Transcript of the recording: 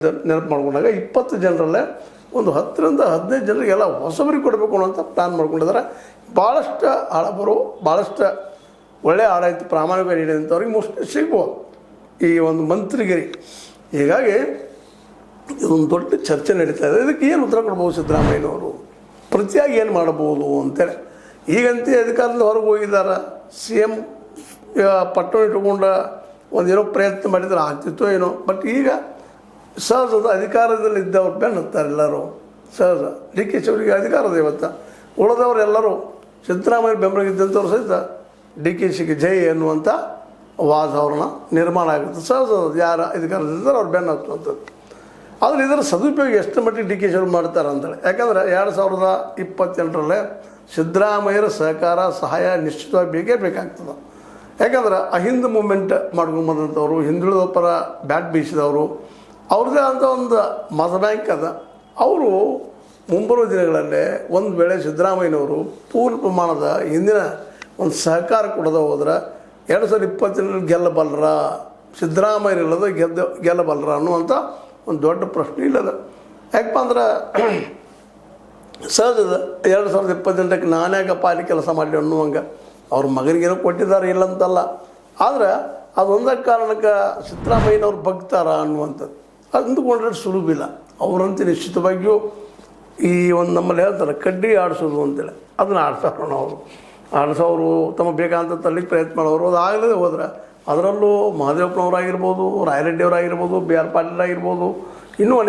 ನೆನಪು ಮಾಡ್ಕೊಂಡಾಗ 20 ಜನರಲ್ಲೇ ಒಂದು 10ರಿಂದ 15 ಜನರಿಗೆಲ್ಲ ಹೊಸಬರಿಗೆ ಕೊಡಬೇಕು ಅನ್ನೋಂಥ ಪ್ಲ್ಯಾನ್ ಮಾಡ್ಕೊಂಡಿದ್ದಾರೆ. ಭಾಳಷ್ಟು ಹಳಬರು ಭಾಳಷ್ಟು ಒಳ್ಳೆಯ ಆಡಳಿತ ಪ್ರಾಮಾಣಿಕ ನೀಡಿದಂಥವ್ರಿಗೆ ಮೋಸ್ಟ್ಲಿ ಸಿಗ್ಬೋದು ಈ ಒಂದು ಮಂತ್ರಿಗಿರಿ. ಹೀಗಾಗಿ ಇದೊಂದು ದೊಡ್ಡ ಚರ್ಚೆ ನಡೀತಾ ಇದೆ. ಇದಕ್ಕೆ ಏನು ಉತ್ತರ ಕೊಡ್ಬೋದು ಸಿದ್ದರಾಮಯ್ಯನವರು, ಪ್ರತಿಯಾಗಿ ಏನು ಮಾಡಬಹುದು ಅಂತೇಳಿ. ಈಗಂತೂ ಅಧಿಕಾರದಿಂದ ಹೊರಗೆ ಹೋಗಿದ್ದಾರೆ. CM ಪಟ್ಟಣ ಇಟ್ಟುಕೊಂಡು ಒಂದೇನೋ ಪ್ರಯತ್ನ ಮಾಡಿದ್ರೆ ಆಗ್ತಿತ್ತೋ ಏನೋ. ಬಟ್ ಈಗ ಸಹಜದ ಅಧಿಕಾರದಲ್ಲಿ ಇದ್ದವ್ರು ಬೆನ್ನತ್ತಾರೆ ಎಲ್ಲರೂ. ಸಹಜ DK ಅವರಿಗೆ ಅಧಿಕಾರದ ಇವತ್ತು ಉಳಿದವರೆಲ್ಲರೂ ಸಿದ್ದರಾಮಯ್ಯ ಬೆಂಬಲಿಗಿದ್ದಂಥವ್ರು ಸಹಿತ DK ಜೈ ಎನ್ನುವಂಥ ವಾತಾವರಣ ನಿರ್ಮಾಣ ಆಗುತ್ತೆ. ಸಹಜ ಯಾರು ಅಧಿಕಾರದಿದ್ದಾರೆ ಅವ್ರು ಬೆನ್ನು ಹತ್ತುವಂಥದ್ದು. ಆದರೆ ಇದರ ಸದುಪಯೋಗ ಎಷ್ಟು ಮಟ್ಟಿಗೆ DK ಅವರು ಮಾಡ್ತಾರೆ ಅಂತೇಳಿ. ಯಾಕಂದರೆ 2028ರಲ್ಲೇ ಸಿದ್ದರಾಮಯ್ಯರ ಸಹಕಾರ ಸಹಾಯ ನಿಶ್ಚಿತವಾಗಿ ಬೇಕೇ ಬೇಕಾಗ್ತದೆ. ಯಾಕಂದ್ರೆ ಅಹಿಂದ ಮೂಮೆಂಟ್ ಮಾಡ್ಕೊಂಬಂದಂಥವ್ರು, ಹಿಂದುಳಿದ ಪರ ಬ್ಯಾಟ್ ಬೀಸಿದವರು, ಅವ್ರದ್ದೇ ಅಂತ ಒಂದು ಮತ ಬ್ಯಾಂಕ್ ಅದ. ಅವರು ಮುಂಬರುವ ದಿನಗಳಲ್ಲೇ ಒಂದು ವೇಳೆ ಸಿದ್ದರಾಮಯ್ಯನವರು ಪೂರ್ಣ ಪ್ರಮಾಣದ ಹಿಂದಿನ ಒಂದು ಸಹಕಾರ ಕೊಡದೆ ಹೋದ್ರೆ 2028ರಲ್ಲಿ ಗೆಲ್ಲಬಲ್ಲರ, ಸಿದ್ದರಾಮಯ್ಯರಿಲ್ಲದ ಗೆಲ್ಲಬಲ್ಲರ ಅನ್ನುವಂಥ ಒಂದು ದೊಡ್ಡ ಪ್ರಶ್ನೆ ಇಲ್ಲದ. ಯಾಕಪ್ಪ ಅಂದ್ರೆ ಸಹಜದ 2028ಕ್ಕೆ ನಾನ್ಯಾಗ ಪಾಲಿ ಕೆಲಸ ಮಾಡಲಿ ಅನ್ನುವಂಗೆ ಅವ್ರ ಮಗನಿಗೇನೋ ಕೊಟ್ಟಿದ್ದಾರೆ ಇಲ್ಲಂತಲ್ಲ. ಆದರೆ ಅದೊಂದೇ ಕಾರಣಕ್ಕೆ ಸಿದ್ದರಾಮಯ್ಯನವ್ರು ಬಗ್ತಾರ ಅನ್ನುವಂಥದ್ದು ಅಂದುಕೊಂಡ್ರೆ ಸುಲಭಿಲ್ಲ. ಅವರಂತೆ ನಿಶ್ಚಿತವಾಗಿಯೂ ಈ ಒಂದು ನಮ್ಮಲ್ಲಿ ಹೇಳ್ತಾರೆ ಕಡ್ಡಿ ಆಡಿಸೋದು ಅಂತೇಳಿ, ಅದನ್ನು ಆಡ್ಸೋರು ಆಡಿಸೋರು ತಮ್ಮ ಬೇಕಂತ ತಳ್ಳಿಕ್ಕೆ ಪ್ರಯತ್ನ ಮಾಡೋರು. ಅದು ಆಗಲೇ ಹೋದ್ರೆ ಅದರಲ್ಲೂ ಮಹದೇವಪ್ಪನವರಾಗಿರ್ಬೋದು, ರಾಯರೆಡ್ಡಿಯವರಾಗಿರ್ಬೋದು, BR ಪಾಟೀಲ್ ಆಗಿರ್ಬೋದು, ಇನ್ನೂ